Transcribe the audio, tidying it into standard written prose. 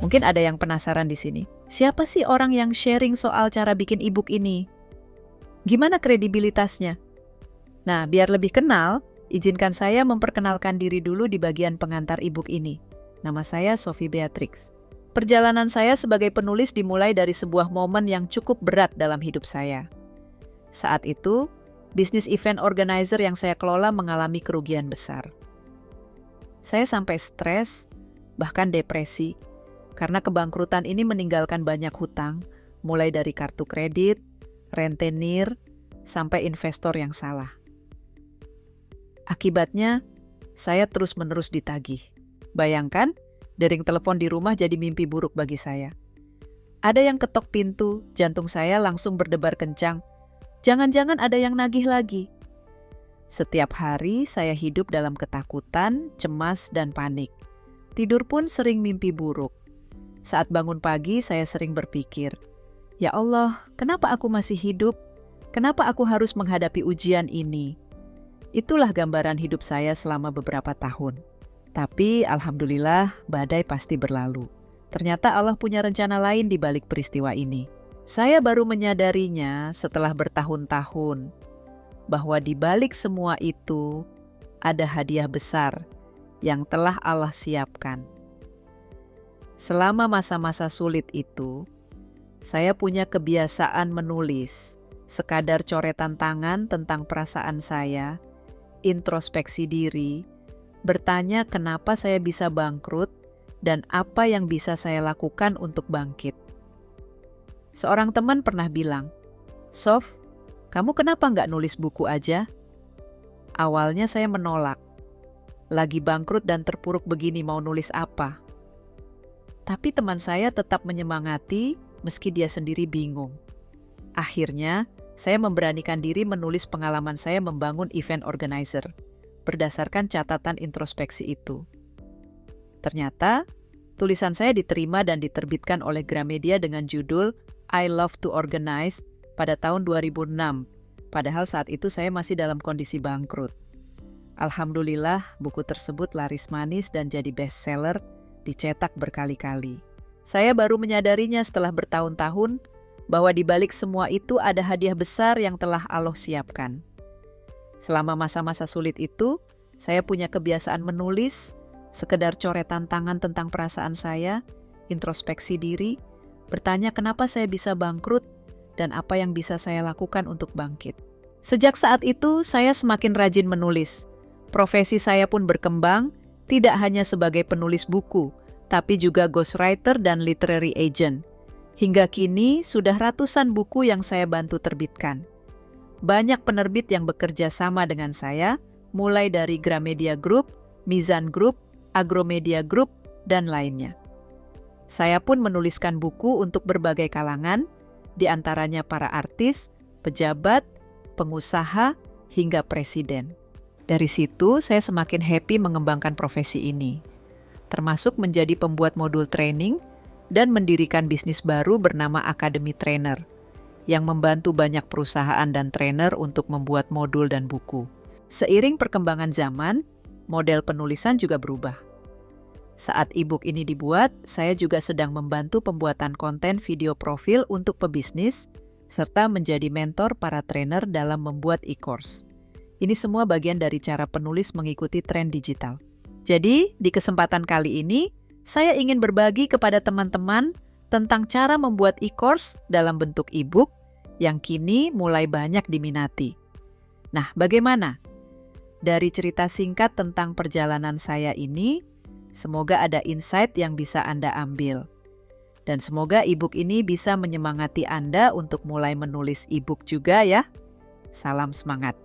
Mungkin ada yang penasaran di sini. Siapa sih orang yang sharing soal cara bikin e-book ini? Gimana kredibilitasnya? Nah, biar lebih kenal, izinkan saya memperkenalkan diri dulu di bagian pengantar e-book ini. Nama saya Sophie Beatrix. Perjalanan saya sebagai penulis dimulai dari sebuah momen yang cukup berat dalam hidup saya. Saat itu, bisnis event organizer yang saya kelola mengalami kerugian besar. Saya sampai stres, bahkan depresi, karena kebangkrutan ini meninggalkan banyak hutang, mulai dari kartu kredit, rentenir, sampai investor yang salah. Akibatnya, saya terus-menerus ditagih. Bayangkan, dering telepon di rumah jadi mimpi buruk bagi saya. Ada yang ketok pintu, jantung saya langsung berdebar kencang. Jangan-jangan ada yang nagih lagi. Setiap hari saya hidup dalam ketakutan, cemas, dan panik. Tidur pun sering mimpi buruk. Saat bangun pagi, saya sering berpikir, "Ya Allah, kenapa aku masih hidup? Kenapa aku harus menghadapi ujian ini?" Itulah gambaran hidup saya selama beberapa tahun. Tapi alhamdulillah, badai pasti berlalu. Ternyata Allah punya rencana lain di balik peristiwa ini. Saya baru menyadarinya setelah bertahun-tahun bahwa di balik semua itu ada hadiah besar yang telah Allah siapkan. Selama masa-masa sulit itu, saya punya kebiasaan menulis, sekadar coretan tangan tentang perasaan saya, introspeksi diri, bertanya kenapa saya bisa bangkrut dan apa yang bisa saya lakukan untuk bangkit. Seorang teman pernah bilang, "Sof, kamu kenapa nggak nulis buku aja?" Awalnya saya menolak. Lagi bangkrut dan terpuruk begini mau nulis apa? Tapi teman saya tetap menyemangati meski dia sendiri bingung. Akhirnya, saya memberanikan diri menulis pengalaman saya membangun event organizer berdasarkan catatan introspeksi itu. Ternyata, tulisan saya diterima dan diterbitkan oleh Gramedia dengan judul I Love to Organize pada tahun 2006, padahal saat itu saya masih dalam kondisi bangkrut. Alhamdulillah, buku tersebut laris manis dan jadi bestseller, dicetak berkali-kali. Saya baru menyadarinya setelah bertahun-tahun bahwa di balik semua itu ada hadiah besar yang telah Allah siapkan. Selama masa-masa sulit itu, saya punya kebiasaan menulis, sekedar coretan tangan tentang perasaan saya, introspeksi diri, bertanya kenapa saya bisa bangkrut dan apa yang bisa saya lakukan untuk bangkit. Sejak saat itu, saya semakin rajin menulis. Profesi saya pun berkembang, tidak hanya sebagai penulis buku, tapi juga ghostwriter dan literary agent. Hingga kini, sudah ratusan buku yang saya bantu terbitkan. Banyak penerbit yang bekerja sama dengan saya, mulai dari Gramedia Group, Mizan Group, Agromedia Group, dan lainnya. Saya pun menuliskan buku untuk berbagai kalangan, di antaranya para artis, pejabat, pengusaha, hingga presiden. Dari situ, saya semakin happy mengembangkan profesi ini, termasuk menjadi pembuat modul training dan mendirikan bisnis baru bernama Academy Trainer, yang membantu banyak perusahaan dan trainer untuk membuat modul dan buku. Seiring perkembangan zaman, model penulisan juga berubah. Saat e-book ini dibuat, saya juga sedang membantu pembuatan konten video profil untuk pebisnis, serta menjadi mentor para trainer dalam membuat e-course. Ini semua bagian dari cara penulis mengikuti tren digital. Jadi, di kesempatan kali ini, saya ingin berbagi kepada teman-teman tentang cara membuat e-course dalam bentuk e-book yang kini mulai banyak diminati. Nah, bagaimana? Dari cerita singkat tentang perjalanan saya ini, semoga ada insight yang bisa Anda ambil. Dan semoga e-book ini bisa menyemangati Anda untuk mulai menulis e-book juga ya. Salam semangat.